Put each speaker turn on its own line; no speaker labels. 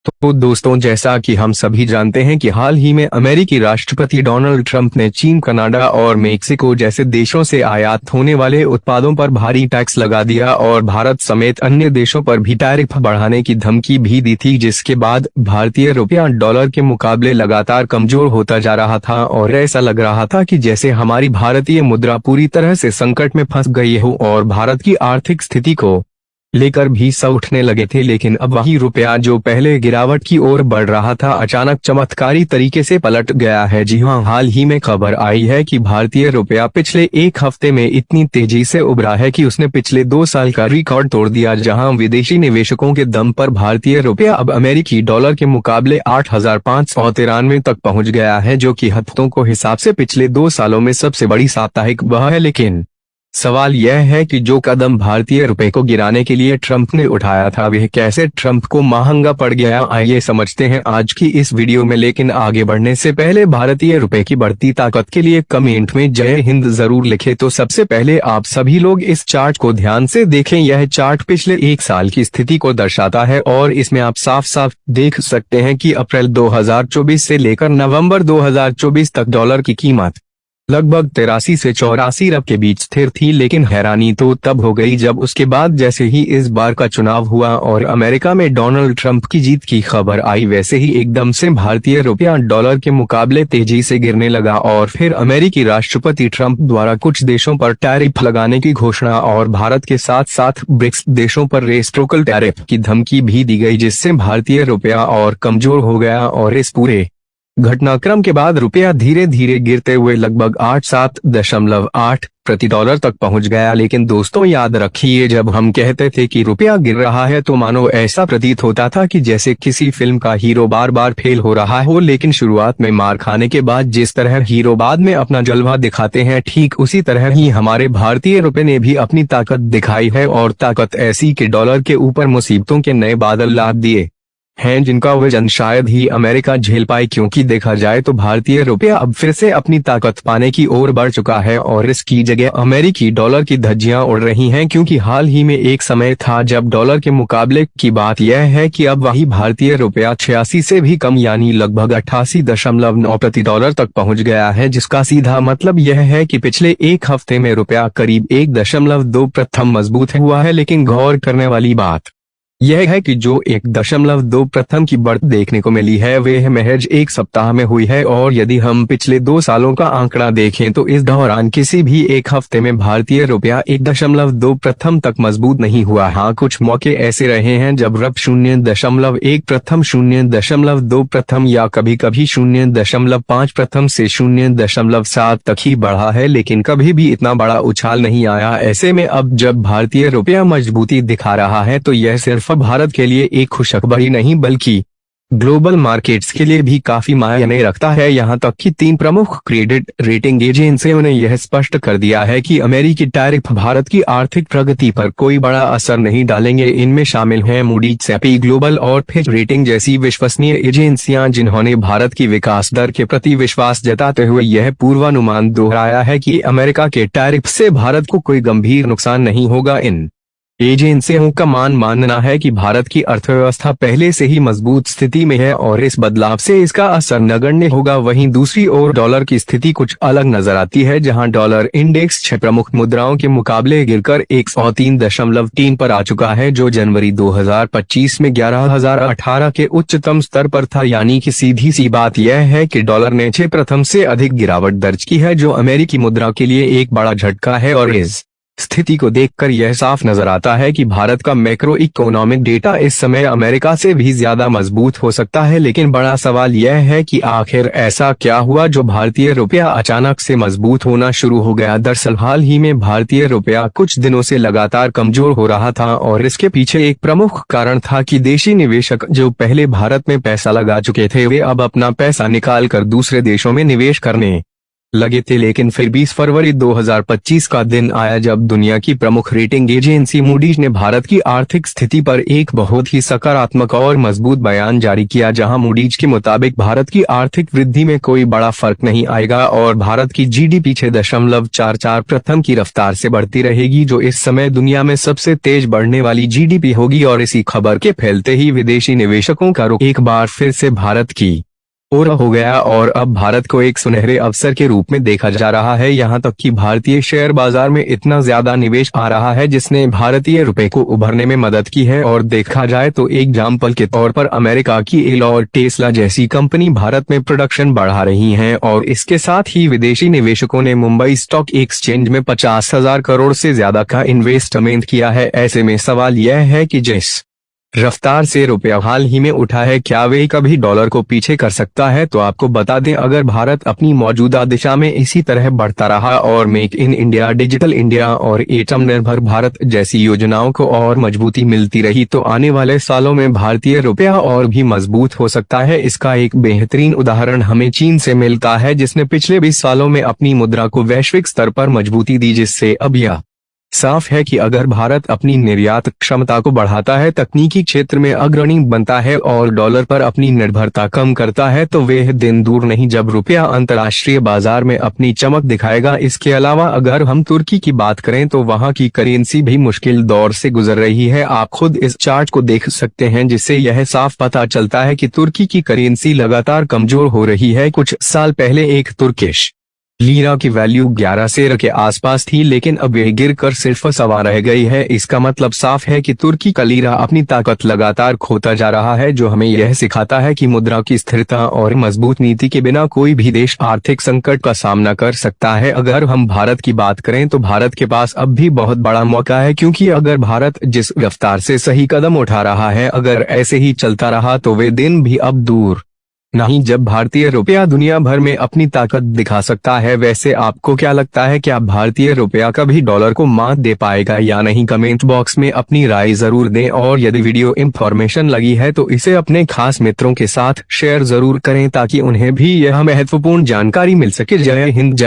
तो दोस्तों, जैसा कि हम सभी जानते हैं कि हाल ही में अमेरिकी राष्ट्रपति डोनाल्ड ट्रंप ने चीन, कनाडा और मेक्सिको जैसे देशों से आयात होने वाले उत्पादों पर भारी टैक्स लगा दिया और भारत समेत अन्य देशों पर भी टैरिफ बढ़ाने की धमकी भी दी थी, जिसके बाद भारतीय रुपया डॉलर के मुकाबले लगातार कमजोर होता जा रहा था और ऐसा लग रहा था कि जैसे हमारी भारतीय मुद्रा पूरी तरह से संकट में फंस गई हो और भारत की आर्थिक स्थिति को लेकर भी सब उठने लगे थे। लेकिन अब वही रुपया जो पहले गिरावट की ओर बढ़ रहा था, अचानक चमत्कारी तरीके से पलट गया है। जी हां, हाल ही में खबर आई है कि भारतीय रुपया पिछले एक हफ्ते में इतनी तेजी से उभरा है कि उसने पिछले 2 साल का रिकॉर्ड तोड़ दिया, जहां विदेशी निवेशकों के दम पर भारतीय रुपया अब अमेरिकी डॉलर के मुकाबले 8,593 तक पहुंच गया है, जो कि हफ्तों को हिसाब से पिछले 2 सालों में सबसे बड़ी साप्ताहिक वह है। लेकिन सवाल यह है कि जो कदम भारतीय रुपए को गिराने के लिए ट्रंप ने उठाया था, वह कैसे ट्रंप को महंगा पड़ गया। आइए समझते हैं आज की इस वीडियो में। लेकिन आगे बढ़ने से पहले भारतीय रुपए की बढ़ती ताकत के लिए कमेंट में जय हिंद जरूर लिखें। तो सबसे पहले आप सभी लोग इस चार्ट को ध्यान से देखें। यह चार्ट पिछले 1 साल की स्थिति को दर्शाता है और इसमें आप साफ साफ देख सकते हैं कि अप्रैल 2024 से लेकर नवंबर 2024 तक डॉलर की कीमत लगभग 83 से 84 अरब के बीच स्थिर थी। लेकिन हैरानी तो तब हो गई जब उसके बाद जैसे ही इस बार का चुनाव हुआ और अमेरिका में डोनाल्ड ट्रंप की जीत की खबर आई, वैसे ही एकदम से भारतीय रुपया डॉलर के मुकाबले तेजी से गिरने लगा और फिर अमेरिकी राष्ट्रपति ट्रंप द्वारा कुछ देशों पर टैरिफ लगाने की घोषणा और भारत के साथ साथ ब्रिक्स देशों पर रेसिप्रोकल टैरिफ की धमकी भी दी गई, जिससे भारतीय रुपया और कमजोर हो गया और इस पूरे घटनाक्रम के बाद रुपया धीरे धीरे गिरते हुए लगभग 87.8 प्रति डॉलर तक पहुंच गया। लेकिन दोस्तों, याद रखिए, जब हम कहते थे कि रुपया गिर रहा है तो मानो ऐसा प्रतीत होता था कि जैसे किसी फिल्म का हीरो बार बार फेल हो रहा हो। लेकिन शुरुआत में मार खाने के बाद जिस तरह हीरो बाद में अपना जलवा दिखाते हैं, ठीक उसी तरह ही हमारे भारतीय रुपए ने भी अपनी ताकत दिखाई है और ताकत ऐसी कि डॉलर के ऊपर मुसीबतों के नए बादल लाद दिए हैं, जिनका वजन शायद ही अमेरिका झेल पाए। क्योंकि देखा जाए तो भारतीय रुपया अब फिर से अपनी ताकत पाने की ओर बढ़ चुका है और इसकी जगह अमेरिकी डॉलर की धज्जियां उड़ रही हैं। क्योंकि हाल ही में एक समय था जब डॉलर के मुकाबले की बात यह है कि अब वही भारतीय रुपया 86 से भी कम यानी लगभग 88.9 प्रति डॉलर तक पहुंच गया है, जिसका सीधा मतलब यह है कि पिछले एक हफ्ते में रुपया करीब 1.2% मजबूत हुआ है। लेकिन गौर करने वाली बात यह है कि जो 1.2% की बढ़त देखने को मिली है वह महज एक सप्ताह में हुई है और यदि हम पिछले 2 सालों का आंकड़ा देखें तो इस दौरान किसी भी एक हफ्ते में भारतीय रुपया 1.2% तक मजबूत नहीं हुआ। हाँ, कुछ मौके ऐसे रहे हैं जब रब 0.1%, 0.2% या कभी कभी 0.5% से 0.7 तक ही बढ़ा है, लेकिन कभी भी इतना बड़ा उछाल नहीं आया। ऐसे में अब जब भारतीय रुपया मजबूती दिखा रहा है तो यह सिर्फ भारत के लिए एक खुशखबरी नहीं बल्कि ग्लोबल मार्केट्स के लिए भी काफी मायने रखता है। यहाँ तक कि 3 प्रमुख क्रेडिट रेटिंग एजेंसियों ने यह स्पष्ट कर दिया है कि अमेरिकी टैरिफ भारत की आर्थिक प्रगति पर कोई बड़ा असर नहीं डालेंगे। इनमें शामिल हैं मूडीज, S&P ग्लोबल और फिच रेटिंग जैसी विश्वसनीय एजेंसियां, जिन्होंने भारत की विकास दर के प्रति विश्वास जताते हुए यह पूर्वानुमान दोहराया है कि अमेरिका के टैरिफ से भारत को कोई गंभीर नुकसान नहीं होगा। इन एजेंसियों का मानना है कि भारत की अर्थव्यवस्था पहले से ही मजबूत स्थिति में है और इस बदलाव से इसका असर नगण्य होगा। वहीं दूसरी ओर डॉलर की स्थिति कुछ अलग नजर आती है, जहां डॉलर इंडेक्स 6 प्रमुख मुद्राओं के मुकाबले गिरकर 103.3 पर आ चुका है, जो जनवरी 2025 में 11,018 के उच्चतम स्तर पर था। यानी कि सीधी सी बात यह है कि डॉलर ने 6% से अधिक गिरावट दर्ज की है, जो अमेरिकी मुद्रा के लिए एक बड़ा झटका है। और इस स्थिति को देखकर यह साफ नजर आता है कि भारत का मैक्रो इकोनॉमिक डेटा इस समय अमेरिका से भी ज्यादा मजबूत हो सकता है। लेकिन बड़ा सवाल यह है कि आखिर ऐसा क्या हुआ जो भारतीय रुपया अचानक से मजबूत होना शुरू हो गया। दरअसल हाल ही में भारतीय रुपया कुछ दिनों से लगातार कमजोर हो रहा था और इसके पीछे एक प्रमुख कारण था कि देशी निवेशक जो पहले भारत में पैसा लगा चुके थे, वे अब अपना पैसा निकाल कर दूसरे देशों में निवेश करने लगे थे, लेकिन फिर 20 फरवरी 2025 का दिन आया जब दुनिया की प्रमुख रेटिंग एजेंसी मूडीज ने भारत की आर्थिक स्थिति पर एक बहुत ही सकारात्मक और मजबूत बयान जारी किया, जहां मूडीज के मुताबिक भारत की आर्थिक वृद्धि में कोई बड़ा फर्क नहीं आएगा और भारत की जीडीपी 6.44% की रफ्तार से बढ़ती रहेगी, जो इस समय दुनिया में सबसे तेज बढ़ने वाली जीडीपी होगी। और इसी खबर के फैलते ही विदेशी निवेशकों का रुख एक बार फिर से भारत की ओर हो गया और अब भारत को एक सुनहरे अवसर के रूप में देखा जा रहा है। यहाँ तक कि भारतीय शेयर बाजार में इतना ज्यादा निवेश आ रहा है जिसने भारतीय रुपए को उभरने में मदद की है। और देखा जाए तो एग्जाम्पल के तौर पर अमेरिका की एल और टेस्ला जैसी कंपनी भारत में प्रोडक्शन बढ़ा रही हैं और इसके साथ ही विदेशी निवेशकों ने मुंबई स्टॉक एक्सचेंज में 50,000 करोड़ से ज्यादा का इन्वेस्टमेंट किया है। ऐसे में सवाल यह है कि जिस रफ्तार से रुपया हाल ही में उठा है, क्या वे कभी डॉलर को पीछे कर सकता है? तो आपको बता दें, अगर भारत अपनी मौजूदा दिशा में इसी तरह बढ़ता रहा और make in India, digital India और आत्मनिर्भर भारत जैसी योजनाओं को और मजबूती मिलती रही तो आने वाले सालों में भारतीय रुपया और भी मजबूत हो सकता है। इसका एक बेहतरीन उदाहरण हमें चीन से मिलता है, जिसने पिछले 20 सालों में अपनी मुद्रा को वैश्विक स्तर पर मजबूती दी, जिससे अब यह साफ है कि अगर भारत अपनी निर्यात क्षमता को बढ़ाता है, तकनीकी क्षेत्र में अग्रणी बनता है और डॉलर पर अपनी निर्भरता कम करता है, तो वह दिन दूर नहीं जब रुपया अंतर्राष्ट्रीय बाजार में अपनी चमक दिखाएगा। इसके अलावा अगर हम तुर्की की बात करें तो वहां की करेंसी भी मुश्किल दौर से गुजर रही है। आप खुद इस चार्ट को देख सकते हैं, जिससे यह साफ पता चलता है कि तुर्की की करेंसी लगातार कमजोर हो रही है। कुछ साल पहले एक तुर्किश लीरा की वैल्यू 11 सेर के आसपास थी, लेकिन अब यह गिरकर सिर्फ 1.25 रह गई है। इसका मतलब साफ है कि तुर्की का लीरा अपनी ताकत लगातार खोता जा रहा है, जो हमें यह सिखाता है कि मुद्रा की स्थिरता और मजबूत नीति के बिना कोई भी देश आर्थिक संकट का सामना कर सकता है। अगर हम भारत की बात करें तो भारत के पास अब भी बहुत बड़ा मौका है, क्योंकि अगर भारत जिस रफ्तार से सही कदम उठा रहा है, अगर ऐसे ही चलता रहा तो वे दिन भी अब दूर नहीं जब भारतीय रुपया दुनिया भर में अपनी ताकत दिखा सकता है। वैसे आपको क्या लगता है, क्या भारतीय रुपया कभी डॉलर को मात दे पाएगा या नहीं? कमेंट बॉक्स में अपनी राय जरूर दें और यदि वीडियो इंफॉर्मेशन लगी है तो इसे अपने खास मित्रों के साथ शेयर जरूर करें ताकि उन्हें भी यह महत्वपूर्ण जानकारी मिल सके। जय हिंद।